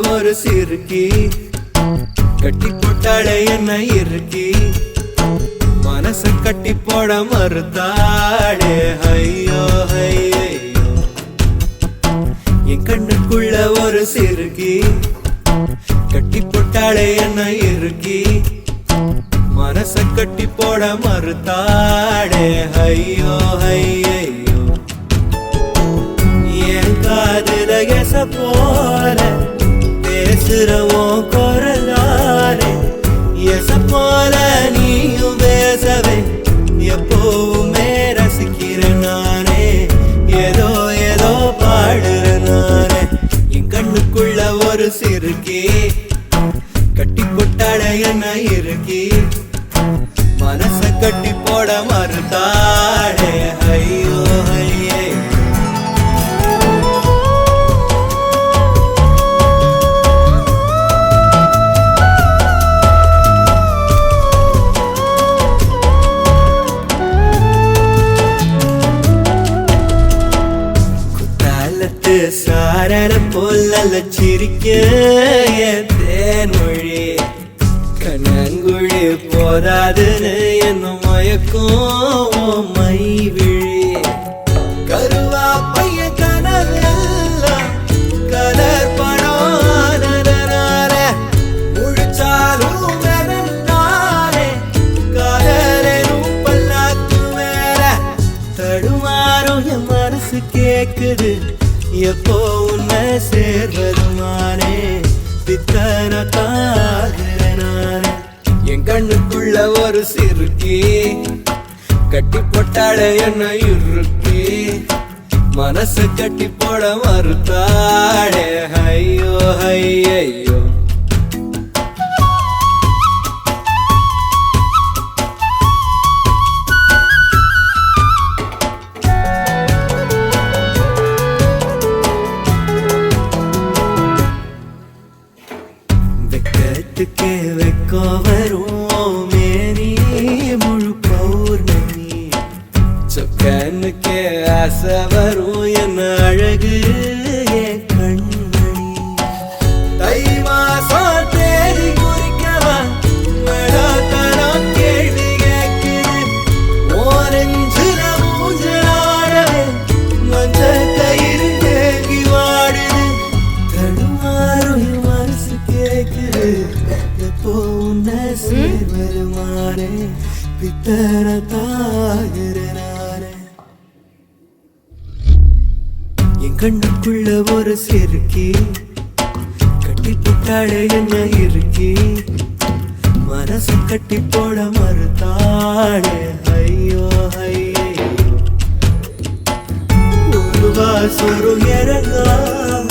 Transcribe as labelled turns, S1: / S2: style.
S1: ஒரு சிறுக்கி கட்டி போட்டாளே என்ன இருக்கி மனச கட்டி போட மறுத்தாளே ஐயோ ஐயோ என் கண்ணுக்குள்ள ஒரு சிறுக்கி கட்டி போட்டாளே என்ன இருக்கி மனச கட்டி போட மறுத்தாளே ஐயோ ஐயோ என் காதுல எச போல பேசுறவோ குரலாலே எச போல நீயும் பேசவே எப்பவுமே ரசிக்கிறேன் நானே ஏதோ ஏதோ பாடுறேன் நானே என் கண்ணுக்குள்ள ஒரு சிறுக்கி கட்டி போட்டாட என்ன இருக்கி மனச கட்டி போட மறுத்தாடே ஐயோ ஐயோ சாரன போல சிரிக்க தேன்மொழி கண்ணங்குழி போதாதுன்னு என்ன மயக்கும் மை விழி கருவா பைய கனவெல்லாம் கலர் படம் முழிச்சாலும் நானே காதலும் பல்லாக்கு மேல தடுமாறும் என் மனசு கேக்குது எப்போ உன்னை சேர்வதுமானே பித்தன தாகிறனானே என் கண்ணுக்குள்ள ஒரு சிறுக்கி கட்டி போட்டாட என்ன இருக்கி மனச கட்டி போட மறுத்தாடே ஐயோ ஐயோ வெக்கத்துக்கே வெக்கோ வரும் மேனி முழு பௌர்ணமி சொக்கனுக்கே ஆசை வரும் என்ன அழகு என் கண்மணி தை மாசம் தேடி குறிக்கவா மழத்தனம் கேள்வி கேட்குது ஓரஞ்சுல மூஞ்சலாடவே மஞ்ச கயிறு தேங்கி வாடுது தடுமாறும் மனசு கேட்குது எப்போ உன்னை சேர்வருமானே பித்தர தாகிறனானே என் கண்ணுக்குள்ள ஒரு சிறுக்கி கட்டி போட்டாளே என்ன இருக்கி மனசு கட்டி போட மறுத்தாளே ஐயோ ஐயோ ஒரு வாசொரு இறங்காம